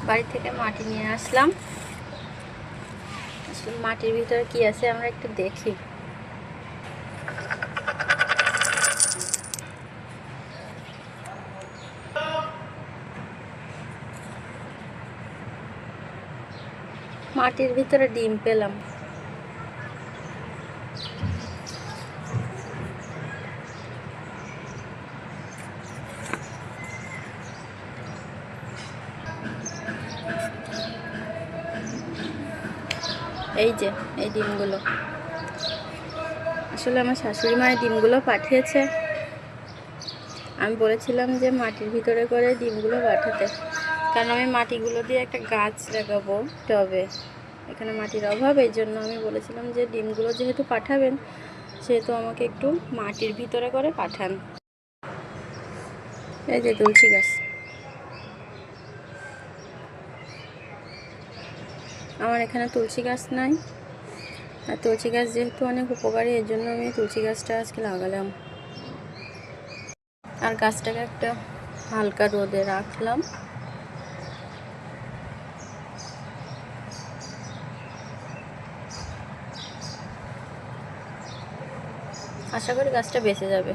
বাড়ি থেকে মাটি নিয়ে আসলাম। আসলে মাটির ভিতরে কি আছে আমরা একটু দেখি। মাটির ভিতরে ডিম পেলাম। এই যে এই ডিমগুলো, আসলে আমার শাশুড়ি মায়ের ডিমগুলো পাঠিয়েছে। আমি বলেছিলাম যে মাটির ভিতরে করে ডিমগুলো পাঠাতে, কারণ আমি মাটিগুলো দিয়ে একটা গাছ লাগাবো টবে। এখানে মাটির অভাব, এই জন্য আমি বলেছিলাম যে ডিমগুলো যেহেতু পাঠাবেন সেহেতু আমাকে একটু মাটির ভিতরে করে পাঠান। এই যে তুলসী গাছ, আমার এখানে তুলসী গাছ নাই, আর তুলসী গাছ যেহেতু অনেক উপকারী এর জন্য আমি তুলসী গাছটা আজকে লাগালাম। আর গাছটাকে একটা হালকা রোদে রাখলাম। আশা করি গাছটা বেঁচে যাবে।